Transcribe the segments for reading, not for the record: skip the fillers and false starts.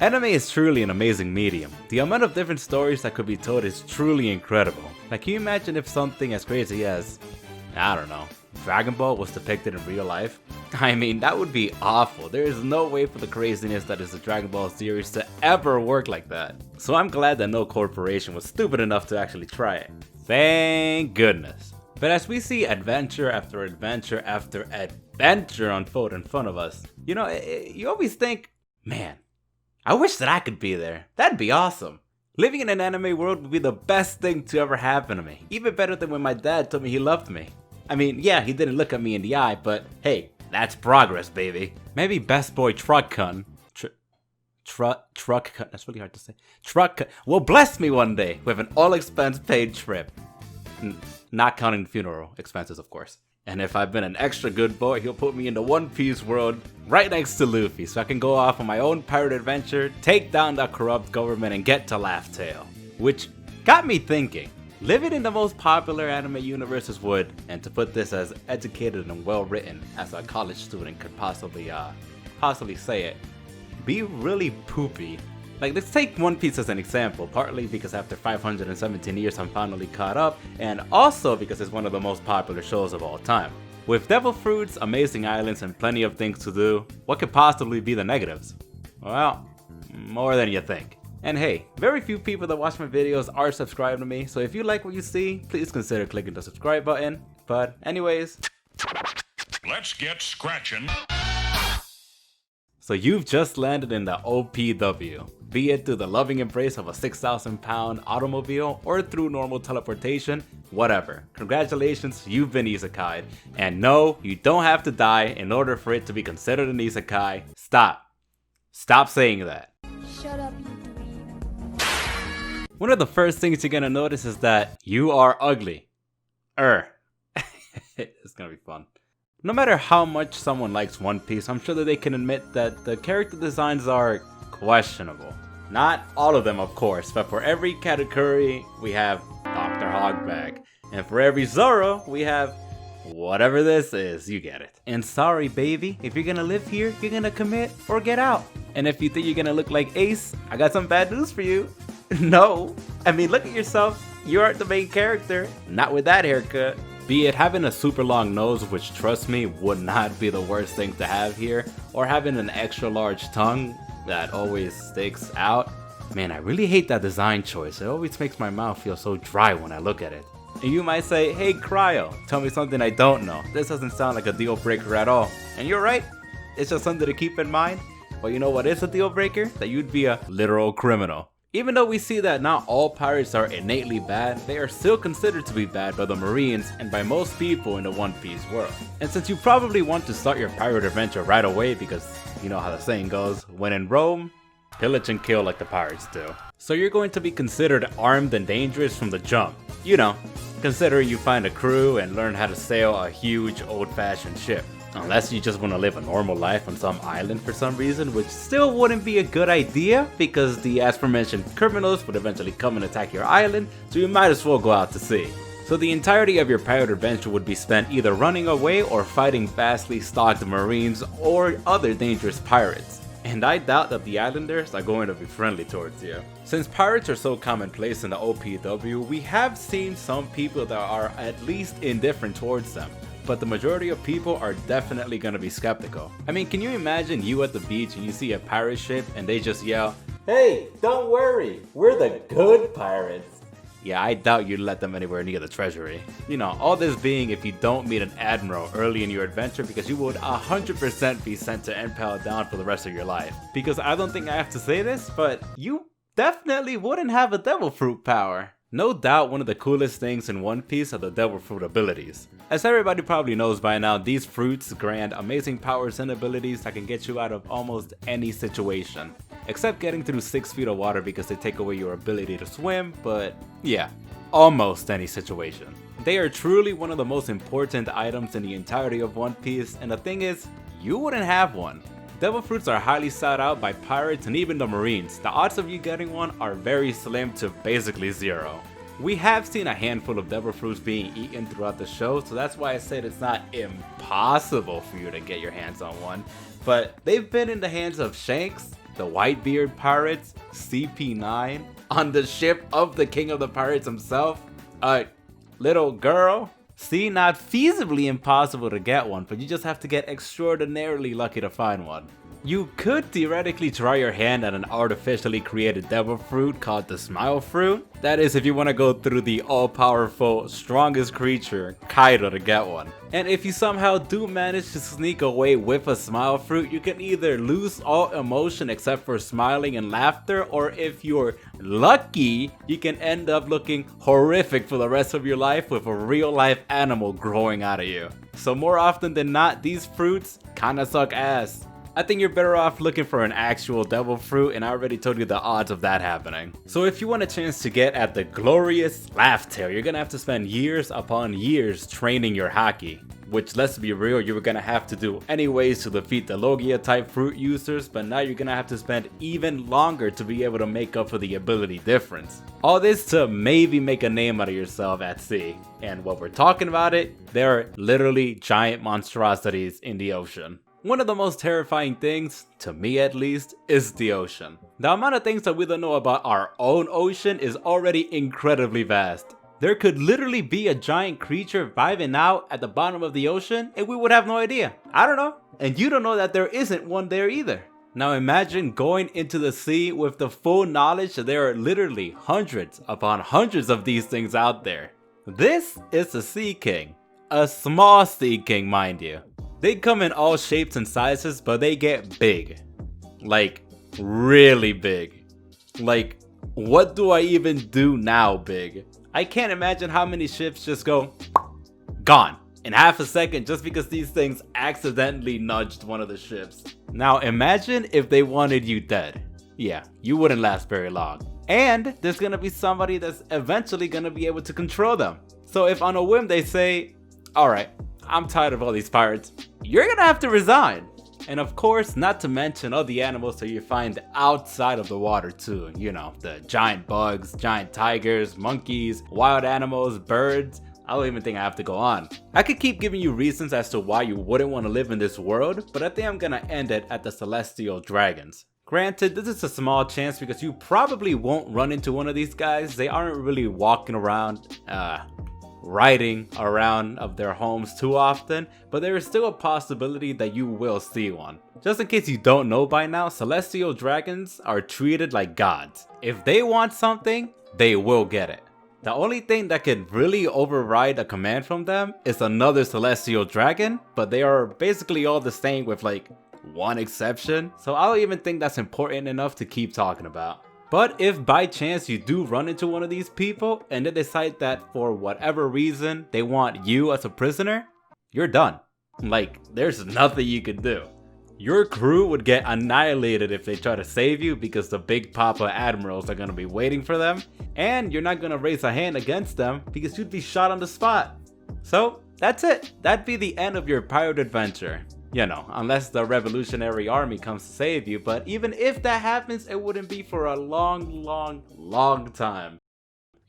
Anime is truly an amazing medium. The amount of different stories that could be told is truly incredible. Like, can you imagine if something as crazy as, I don't know, Dragon Ball was depicted in real life? I mean, that would be awful. There is no way for the craziness that is the Dragon Ball series to ever work like that. So I'm glad that no corporation was stupid enough to actually try it. Thank goodness. But as we see adventure after adventure after adventure unfold in front of us, you know, you always think, man, I wish that I could be there. That'd be awesome. Living in an anime world would be the best thing to ever happen to me. Even better than when my dad told me he loved me. I mean, yeah, he didn't look at me in the eye, but hey, that's progress, baby. Maybe Best Boy Truck-kun. Truck-kun, that's really hard to say. Truck-kun will bless me one day with an all-expense paid trip. Not counting funeral expenses, of course. And if I've been an extra good boy, he'll put me in the One Piece world right next to Luffy, so I can go off on my own pirate adventure, take down the corrupt government, and get to Laugh Tale. Which got me thinking, living in the most popular anime universes would, and to put this as educated and well written as a college student could possibly say it, be really poopy. Like, let's take One Piece as an example, partly because after 517 years I'm finally caught up, and also because it's one of the most popular shows of all time. With devil fruits, amazing islands, and plenty of things to do, what could possibly be the negatives? Well, more than you think. And hey, very few people that watch my videos are subscribed to me, so if you like what you see, please consider clicking the subscribe button. But anyways, let's get scratching. So you've just landed in the OPW, be it through the loving embrace of a 6,000-pound automobile or through normal teleportation, whatever. Congratulations, you've been isekai'd. And no, you don't have to die in order for it to be considered an isekai. Stop saying that. Shut up, you dweeb. One of the first things you're gonna notice is that you are ugly. It's gonna be fun. No matter how much someone likes One Piece, I'm sure that they can admit that the character designs are questionable. Not all of them, of course, but for every category, we have Dr. Hogbag. And for every Zoro, we have whatever this is, you get it. And sorry, baby, if you're gonna live here, you're gonna commit or get out. And if you think you're gonna look like Ace, I got some bad news for you. No. I mean, look at yourself. You aren't the main character. Not with that haircut. Be it having a super long nose, which trust me would not be the worst thing to have here, or having an extra large tongue that always sticks out. Man, I really hate that design choice. It always makes my mouth feel so dry when I look at it. And you might say, hey Cryo, tell me something I don't know. This doesn't sound like a deal breaker at all. And you're right, it's just something to keep in mind. But you know what is a deal breaker? That you'd be a literal criminal. Even though we see that not all pirates are innately bad, they are still considered to be bad by the Marines and by most people in the One Piece world. And since you probably want to start your pirate adventure right away because you know how the saying goes, when in Rome, pillage and kill like the pirates do. So you're going to be considered armed and dangerous from the jump. You know, consider you find a crew and learn how to sail a huge old-fashioned ship. Unless you just want to live a normal life on some island for some reason, which still wouldn't be a good idea because the aforementioned criminals would eventually come and attack your island, so you might as well go out to sea. So the entirety of your pirate adventure would be spent either running away or fighting vastly stocked marines or other dangerous pirates. And I doubt that the islanders are going to be friendly towards you. Since pirates are so commonplace in the OPW, we have seen some people that are at least indifferent towards them. But the majority of people are definitely gonna be skeptical. I mean, can you imagine you at the beach and you see a pirate ship and they just yell, "Hey, don't worry, we're the good pirates." Yeah, I doubt you'd let them anywhere near the treasury. You know, all this being if you don't meet an admiral early in your adventure because you would 100% be sent to Impel Down for the rest of your life. Because I don't think I have to say this, but you definitely wouldn't have a devil fruit power. No doubt one of the coolest things in One Piece are the devil fruit abilities. As everybody probably knows by now, these fruits grant amazing powers and abilities that can get you out of almost any situation. Except getting through 6 feet of water because they take away your ability to swim, but yeah, almost any situation. They are truly one of the most important items in the entirety of One Piece, and the thing is, you wouldn't have one. Devil fruits are highly sought out by pirates and even the Marines. The odds of you getting one are very slim to basically zero. We have seen a handful of devil fruits being eaten throughout the show, so that's why I said it's not impossible for you to get your hands on one. But they've been in the hands of Shanks, the Whitebeard Pirates, CP9, on the ship of the King of the Pirates himself, a little girl. See, not feasibly impossible to get one, but you just have to get extraordinarily lucky to find one. You could theoretically try your hand at an artificially created devil fruit called the Smile Fruit. That is if you want to go through the all-powerful, strongest creature, Kaido, to get one. And if you somehow do manage to sneak away with a Smile Fruit, you can either lose all emotion except for smiling and laughter, or if you're lucky, you can end up looking horrific for the rest of your life with a real-life animal growing out of you. So more often than not, these fruits kinda suck ass. I think you're better off looking for an actual devil fruit, and I already told you the odds of that happening. So if you want a chance to get at the glorious Laugh Tail, you're gonna have to spend years upon years training your haki. Which, let's be real, you were gonna have to do anyways to defeat the Logia type fruit users, but now you're gonna have to spend even longer to be able to make up for the ability difference. All this to maybe make a name out of yourself at sea. And what we're talking about they're literally giant monstrosities in the ocean. One of the most terrifying things, to me at least, is the ocean. The amount of things that we don't know about our own ocean is already incredibly vast. There could literally be a giant creature vibing out at the bottom of the ocean and we would have no idea. I don't know. And you don't know that there isn't one there either. Now imagine going into the sea with the full knowledge that there are literally hundreds upon hundreds of these things out there. This is the Sea King. A small Sea King, mind you. They come in all shapes and sizes, but they get big. Like, really big. Like, what do I even do now big? I can't imagine how many ships just go gone in half a second just because these things accidentally nudged one of the ships. Now imagine if they wanted you dead. Yeah, you wouldn't last very long. And there's gonna be somebody that's eventually gonna be able to control them. So if on a whim they say, alright, I'm tired of all these pirates, you're gonna have to resign. And of course, not to mention all the animals that you find outside of the water too. You know, the giant bugs, giant tigers, monkeys, wild animals, birds. I don't even think I have to go on. I could keep giving you reasons as to why you wouldn't want to live in this world, but I think I'm gonna end it at the celestial dragons. Granted, this is a small chance because you probably won't run into one of these guys. They aren't really walking around, riding around of their homes too often, but there is still a possibility that you will see one. Just in case you don't know by now, celestial dragons are treated like gods. If they want something, they will get it. The only thing that could really override a command from them is another celestial dragon, but they are basically all the same with like one exception, so I don't even think that's important enough to keep talking about. But if by chance you do run into one of these people and they decide that for whatever reason they want you as a prisoner, you're done. Like, there's nothing you can do. Your crew would get annihilated if they try to save you because the big papa admirals are gonna be waiting for them, and you're not gonna raise a hand against them because you'd be shot on the spot. So that's it. That'd be the end of your pirate adventure. You know, unless the revolutionary army comes to save you, but even if that happens, it wouldn't be for a long time.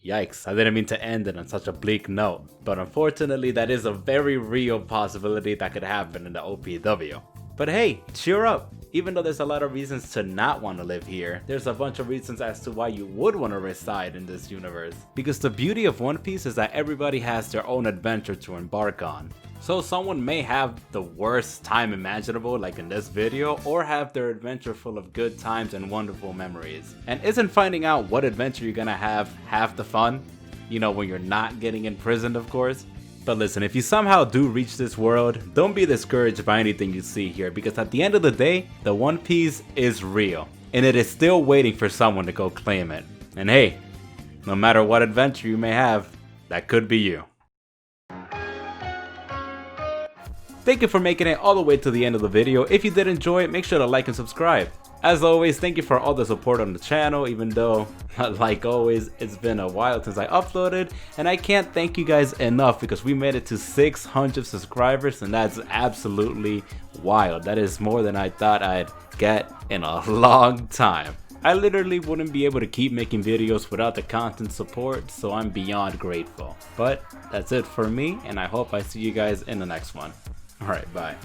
Yikes, I didn't mean to end it on such a bleak note, but unfortunately that is a very real possibility that could happen in the OPW. But hey, cheer up! Even though there's a lot of reasons to not want to live here, there's a bunch of reasons as to why you would want to reside in this universe. Because the beauty of One Piece is that everybody has their own adventure to embark on. So someone may have the worst time imaginable like in this video, or have their adventure full of good times and wonderful memories. And isn't finding out what adventure you're gonna have half the fun? You know, when you're not getting imprisoned, of course. But listen, if you somehow do reach this world, don't be discouraged by anything you see here, because at the end of the day, the One Piece is real, and it is still waiting for someone to go claim it. And hey, no matter what adventure you may have, that could be you. Thank you for making it all the way to the end of the video. If you did enjoy it, make sure to like and subscribe. As always, thank you for all the support on the channel, even though, like always, it's been a while since I uploaded, and I can't thank you guys enough because we made it to 600 subscribers, and that's absolutely wild. That is more than I thought I'd get in a long time. I literally wouldn't be able to keep making videos without the content support, so I'm beyond grateful. But that's it for me, and I hope I see you guys in the next one. Alright, bye.